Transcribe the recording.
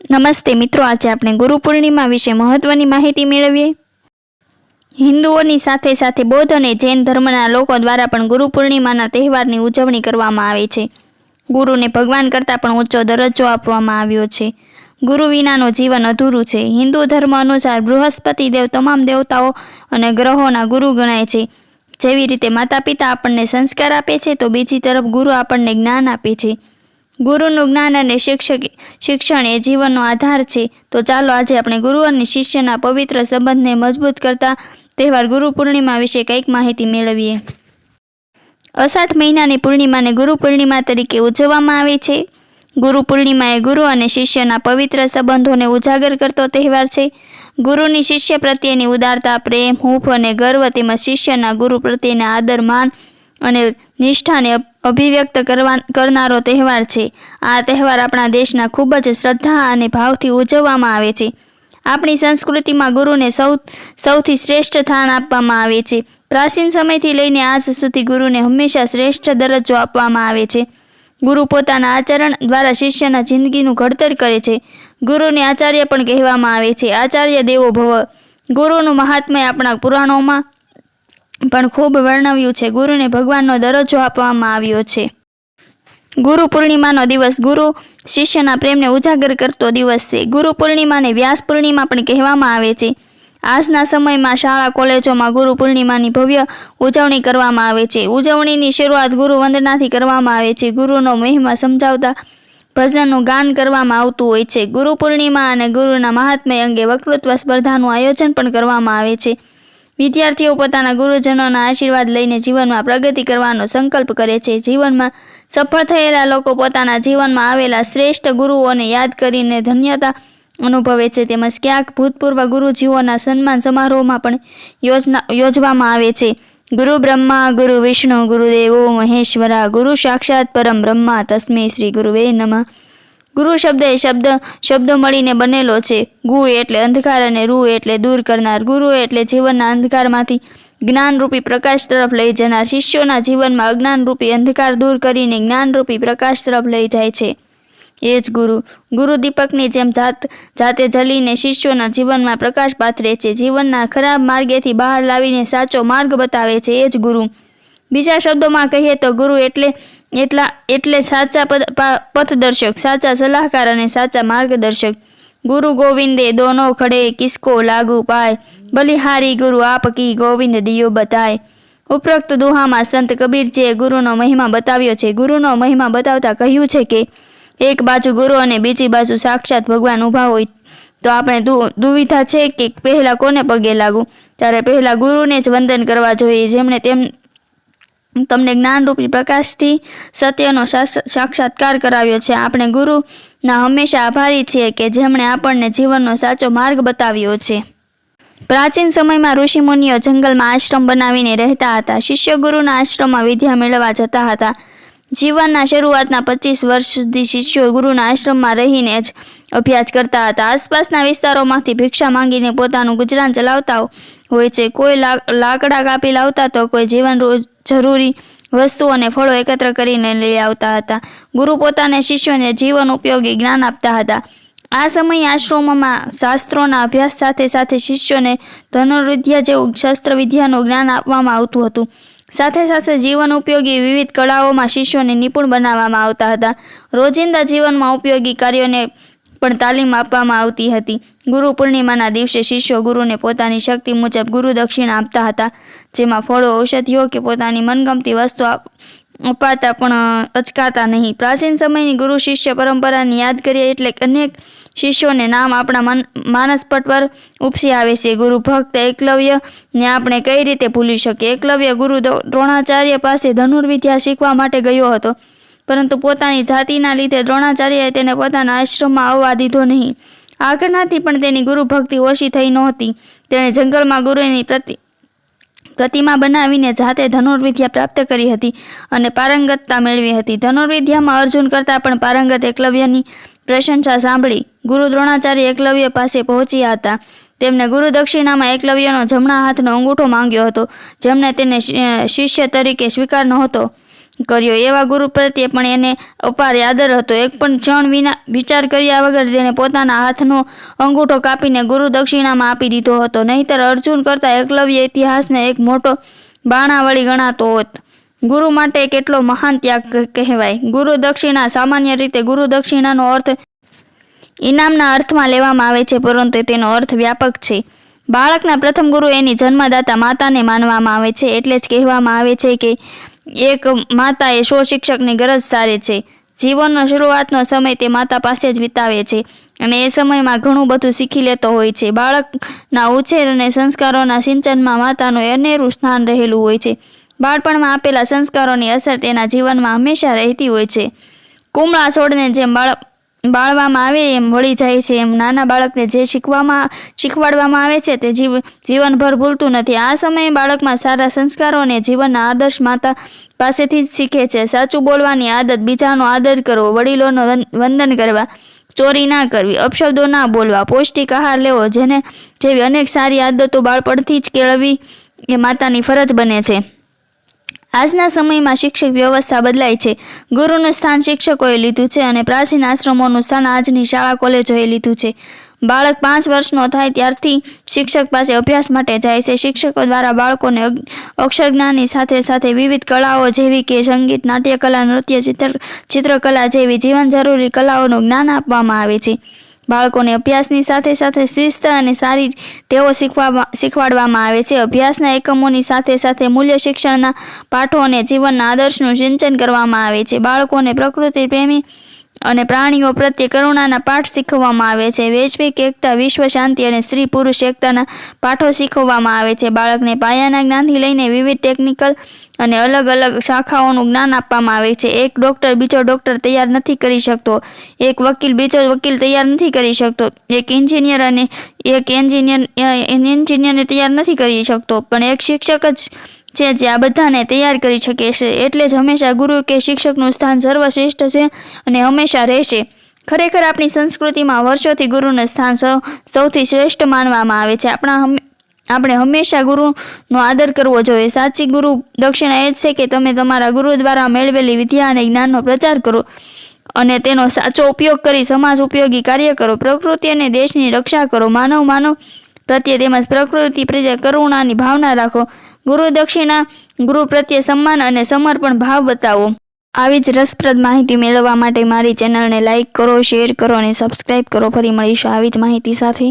નમસ્તે મિત્રો, આજે આપણે ગુરુ પૂર્ણિમા વિશે મહત્વની માહિતી મેળવીએ. હિન્દુઓની સાથે સાથે બૌદ્ધ અને જૈન ધર્મના લોકો દ્વારા પણ ગુરુ પૂર્ણિમાના તહેવારની ઉજવણી કરવામાં આવે છે. ગુરુને ભગવાન કરતાં પણ ઊંચો દરજ્જો આપવામાં આવ્યો છે. ગુરુ વિનાનું જીવન અધૂરું છે. હિન્દુ ધર્મ અનુસાર બૃહસ્પતિ દેવ તમામ દેવતાઓ અને ગ્રહોના ગુરુ ગણાય છે. જેવી રીતે માતા પિતા આપણને સંસ્કાર આપે છે, તો બીજી તરફ ગુરુ આપણને જ્ઞાન આપે છે. ગુરુનું જ્ઞાન અને શિક્ષણ એ જીવનનો આધાર છે. તો ચાલો આજે આપણે ગુરુ અને શિષ્યના પવિત્ર સંબંધને મજબૂત કરતા તહેવાર ગુરુ પૂર્ણિમા વિશે કંઈક માહિતી મેળવીએ. અષાઢ મહિનાની પૂર્ણિમાને ગુરુ પૂર્ણિમા તરીકે ઉજવવામાં આવે છે. ગુરુ પૂર્ણિમા એ ગુરુ અને શિષ્યના પવિત્ર સંબંધોને ઉજાગર કરતો તહેવાર છે. ગુરુની શિષ્ય પ્રત્યેની ઉદારતા, પ્રેમ, હૂંફ અને ગર્વ તેમજ શિષ્યના ગુરુ પ્રત્યેના આદર, માન અને નિષ્ઠાને અભિવ્યક્ત કરનારો તહેવાર છે. આ તહેવાર આપણા દેશના ખૂબ જ શ્રદ્ધા અને ભાવથી ઉજવવામાં આવે છે. આપણી સંસ્કૃતિમાં ગુરુને સૌથી શ્રેષ્ઠ સ્થાન આપવામાં આવે છે. પ્રાચીન સમયથી લઈને આજ સુધી ગુરુને હંમેશા શ્રેષ્ઠ દરજ્જો આપવામાં આવે છે. ગુરુ પોતાના આચરણ દ્વારા શિષ્યના જિંદગીનું ઘડતર કરે છે. ગુરુને આચાર્ય પણ કહેવામાં આવે છે. આચાર્ય દેવો ભવ. ગુરુનું મહાત્મ્ય આપણા પુરાણોમાં પણ ખૂબ વર્ણવ્યું છે. ગુરુને ભગવાનનો દરજ્જો આપવામાં આવ્યો છે. ગુરુ પૂર્ણિમાનો દિવસ ગુરુ શિષ્યના પ્રેમને ઉજાગર કરતો દિવસ છે. ગુરુ પૂર્ણિમાને વ્યાસ પૂર્ણિમા પણ કહેવામાં આવે છે. આજના સમયમાં શાળા કોલેજોમાં ગુરુ પૂર્ણિમાની ભવ્ય ઉજવણી કરવામાં આવે છે. ઉજવણીની શરૂઆત ગુરુ વંદનાથી કરવામાં આવે છે. ગુરુનો મહિમા સમજાવતા ભજનનું ગાન કરવામાં આવતું હોય છે. ગુરુ પૂર્ણિમા અને ગુરુના મહાત્મ્ય અંગે વક્તૃત્વ સ્પર્ધાનું આયોજન પણ કરવામાં આવે છે. વિદ્યાર્થીઓ પોતાના ગુરુજનોના આશીર્વાદ લઈને જીવનમાં પ્રગતિ કરવાનો સંકલ્પ કરે છે. જીવનમાં સફળ થયેલા લોકો પોતાના જીવનમાં આવેલા શ્રેષ્ઠ ગુરુઓને યાદ કરીને ધન્યતા અનુભવે છે. તેમજ ક્યાંક ભૂતપૂર્વ ગુરુજીઓના સન્માન સમારોહમાં પણ યોજવામાં આવે છે. ગુરુ બ્રહ્મા ગુરુ વિષ્ણુ ગુરુદેવો મહેશ્વરા ગુરુ સાક્ષાત પરમ બ્રહ્મા તસ્મે શ્રી ગુરુવે નમઃ. ગુરુ શબ્દ એ શબ્દ મળીને બનેલો છે. ગુ એટલે અંધકાર અને રૂ એટલે દૂર કરનાર. ગુરુ એટલે જીવનના અંધકારમાંથી જ્ઞાનરૂપી પ્રકાશ તરફ લઈ જનાર. શિષ્યોના જીવનમાં અજ્ઞાનરૂપી અંધકાર દૂર કરીને જ્ઞાનરૂપી પ્રકાશ તરફ લઈ જાય છે. એ જ ગુરુ. ગુરુ દીપકની જેમ જાતે જલીને શિષ્યોના જીવનમાં પ્રકાશ પાથરે છે. જીવનના ખરાબ માર્ગેથી બહાર લાવીને સાચો માર્ગ બતાવે છે. એ જ ગુરુ. બીજા શબ્દોમાં કહીએ તો ગુરુ એટલે સાચા પથદર્શક, સાચા સલાહકાર અને સાચા માર્ગદર્શક. ગુરુ ગોવિંદે દોનો ખડે કિસકો લાગુ પાય, બલિહારી ગુરુ આપકી ગોવિંદ દિયો બતાય. ઉપરોક્ત દુહામાં સંત કબીરજીએ ગુરુનો મહિમા બતાવ્યો છે. ગુરુનો મહિમા બતાવતા કહ્યું છે કે એક બાજુ ગુરુ અને બીજી બાજુ સાક્ષાત ભગવાન ઊભા હોય તો આપણે દુવિધા છે કે પહેલા કોને પગે લાગવું. ત્યારે પહેલા ગુરુને જ વંદન કરવા જોઈએ, જેમણે તમને જ્ઞાનરૂપી પ્રકાશથી સત્યનો સાક્ષાત્કાર કરાવ્યો છે. આપણે ગુરુના હંમેશા આભારી છીએ કે જેમણે આપણને જીવનનો સાચો માર્ગ બતાવ્યો છે. પ્રાચીન સમયમાં ઋષિમુનિઓ જંગલમાં આશ્રમ બનાવીને રહેતા હતા. શિષ્ય ગુરુના આશ્રમમાં વિદ્યા મેળવવા જતા હતા. જીવનના શરૂઆતના 25 વર્ષ સુધી શિષ્યો ગુરુના આશ્રમમાં રહીને જ અભ્યાસ કરતા હતા. આસપાસના વિસ્તારોમાંથી ભિક્ષા માંગીને પોતાનું ગુજરાન ચલાવતા હોય છે. કોઈ લાકડા કાપી લાવતા તો કોઈ જીવન જરૂરી વસ્તુઓ અને ફળો એકત્ર કરીને લઈ આવતા હતા. ગુરુ પોતાના શિષ્યોને જીવન ઉપયોગી જ્ઞાન આપતા હતા. આ સમયે આશ્રમોમાં શાસ્ત્રોના અભ્યાસ સાથે સાથે શિષ્યોને ધનુર્વિદ્યા જેવું શસ્ત્ર વિદ્યાનું જ્ઞાન આપવામાં આવતું હતું. સાથે સાથે જીવન ઉપયોગી વિવિધ કળાઓમાં શિષ્યોને નિપુણ બનાવવામાં આવતા હતા. રોજિંદા જીવનમાં ઉપયોગી કાર્યોને પણ તાલીમ આપવામાં આવતી હતી. ગુરુ પૂર્ણિમાના દિવસે શિષ્યો ગુરુને પોતાની શક્તિ મુજબ ગુરુ દક્ષિણા આપતા હતા, જેમાં ફળો, ઔષધિઓ કે પોતાની મનગમતી વસ્તુ અપાતા પણ અચકાતા નહીં. પ્રાચીન સમયની ગુરુ શિષ્ય પરંપરાને યાદ કરીએ એટલે અનેક શિષ્યોને નામ આપણા માનસપટ પર ઉપસી આવે છે. ગુરુ ભક્ત એકલવ્યને આપણે કઈ રીતે ભૂલી શકીએ. એકલવ્ય ગુરુ દ્રોણાચાર્ય પાસે ધનુર્વિદ્યા શીખવા માટે ગયો હતો, પરંતુ પોતાની જાતિના લીધે દ્રોણાચાર્યએ તેને પોતાના આશ્રમમાં આવવા દીધો નહીં. આગળનાથી પણ તેની ગુરુ ભક્તિ ઓછી થઈ નહોતી. તેણે જંગલમાં ગુરુની પ્રતિમા બનાવીને જાતે ધનુર્વિદ્યા પ્રાપ્ત કરી હતી અને પારંગતતા મેળવી હતી. ધનુર્વિદ્યામાં અર્જુન કરતાં પણ પારંગત એકલવ્યની પ્રશંસા સાંભળી ગુરુ દ્રોણાચાર્ય એકલવ્ય પાસે પહોંચ્યા હતા. તેમણે ગુરુ દક્ષિણામાં એકલવ્યનો જમણા હાથનો અંગૂઠો માંગ્યો હતો, જેમણે તેને શિષ્ય તરીકે સ્વીકાર નહોતો કર્યો. એવા ગુરુ પ્રત્યે પણ એને અપાર આદર હતો. એક પણ ક્ષણ વિના વિચાર કર્યા વગર તેને પોતાના હાથનો અંગૂઠો કાપીને ગુરુ દક્ષિણામાં આપી દીધો હતો. નહીંતર અર્જુન કરતાં એકલવ્ય ઇતિહાસમાં એક મોટો બાણાવળી ગણાતો હોત. ગુરુ માટે કેટલો મહાન ત્યાગ કહેવાય. ગુરુ દક્ષિણા. સામાન્ય રીતે ગુરુ દક્ષિણાનો અર્થ ઇનામના અર્થમાં લેવામાં આવે છે, પરંતુ તેનો અર્થ વ્યાપક છે. બાળકના પ્રથમ ગુરુ એની જન્મદાતા માતાને માનવામાં આવે છે. એટલે જ કહેવામાં આવે છે કે એક માતા એ 100 શિક્ષકની ગરજ સારે છે. જીવનનો શરૂઆતનો સમય તે માતા પાસે જ વિતાવે છે અને એ સમયમાં ઘણું બધું શીખી લેતો હોય છે. બાળકના ઉછેર અને સંસ્કારોના સિંચનમાં માતાનું અનેરું સ્થાન રહેલું હોય છે. બાળપણમાં આપેલા સંસ્કારોની અસર તેના જીવનમાં હંમેશા રહેતી હોય છે. કુમળા છોડને જેમ બાળવામાં આવે એમ વળી જાય છે, એમ નાના બાળકને જે શીખવાડવામાં આવે છે તે જીવનભર ભૂલતું નથી. આ સમયે બાળકમાં સારા સંસ્કારો અને જીવનના આદર્શ માતા પાસેથી જ શીખે છે. સાચું બોલવાની આદત, બીજાનો આદર કરવો, વડીલોનું વંદન કરવા, ચોરી ના કરવી, અપશબ્દો ના બોલવા, પૌષ્ટિક આહાર લેવો જેવી અનેક સારી આદતો બાળપણથી જ કેળવવી એ માતાની ફરજ બને છે. આજના સમયમાં શિક્ષક વ્યવસ્થા બદલાઈ છે. ગુરુનું સ્થાન શિક્ષકોએ લીધું છે અને પ્રાચીન આશ્રમોનું સ્થાન આજની શાળા કોલેજોએ લીધું છે. બાળક 5 વર્ષનો થાય ત્યારથી શિક્ષક પાસે અભ્યાસ માટે જાય છે. શિક્ષકો દ્વારા બાળકોને અક્ષરજ્ઞાનની સાથે સાથે વિવિધ કળાઓ જેવી કે સંગીત, નાટ્યકલા, નૃત્ય, ચિત્રકલા જેવી જીવન જરૂરી કલાઓનું જ્ઞાન આપવામાં આવે છે. બાળકોને અભ્યાસની સાથે સાથે શિસ્ત અને સારી ટેવો શીખવાડવામાં આવે છે. અભ્યાસના એકમોની સાથે સાથે મૂલ્ય શિક્ષણના પાઠો અને જીવનના આદર્શનું સિંચન કરવામાં આવે છે. બાળકોને પ્રકૃતિ પ્રેમી અને પ્રાણીઓ પ્રત્યે કરુણાના પાઠ શીખવવામાં આવે છે. વૈશ્વિક એકતા, વિશ્વ શાંતિ અને સ્ત્રી પુરુષ એકતાના પાઠો શીખવવામાં આવે છે. બાળકને પાયાના જ્ઞાનથી લઈને વિવિધ ટેકનિકલ અને અલગ અલગ શાખાઓનું જ્ઞાન આપવામાં આવે છે. એક ડૉક્ટર બીજો ડૉક્ટર તૈયાર નથી કરી શકતો. એક વકીલ બીજો વકીલ તૈયાર નથી કરી શકતો. એક એન્જિનિયર અને એક એન્જિનિયરને તૈયાર નથી કરી શકતો. પણ એક શિક્ષક જ છે જે આ બધાને તૈયાર કરી શકે છે. એટલે જ હંમેશા ગુરુ કે શિક્ષકનું સ્થાન સર્વશ્રેષ્ઠ છે અને હંમેશા રહેશે. ખરેખર આપણી સંસ્કૃતિમાં વર્ષોથી ગુરુનું સ્થાન સૌથી શ્રેષ્ઠ માનવામાં આવે છે. આપણે હંમેશા ગુરુનો આદર કરવો જોઈએ. સાચી ગુરુ દક્ષિણા એ જ છે કે તમે તમારા ગુરુ દ્વારા મેળવેલી વિદ્યા અને જ્ઞાનનો પ્રચાર કરો અને તેનો સાચો ઉપયોગ કરી સમાજ ઉપયોગી કાર્ય કરો. પ્રકૃતિ અને દેશની રક્ષા કરો. માનવ પ્રત્યે તેમજ પ્રકૃતિ પ્રત્યે કરુણાની ભાવના રાખો. ગુરુ દક્ષિણા, ગુરુ પ્રત્યે સન્માન અને સમર્પણ ભાવ બતાવો. આવી જ રસપ્રદ માહિતી મેળવવા માટે મારી ચેનલને લાઇક કરો, શેર કરો અને સબસ્ક્રાઈબ કરો. ફરી મળીશું આવી જ માહિતી સાથે.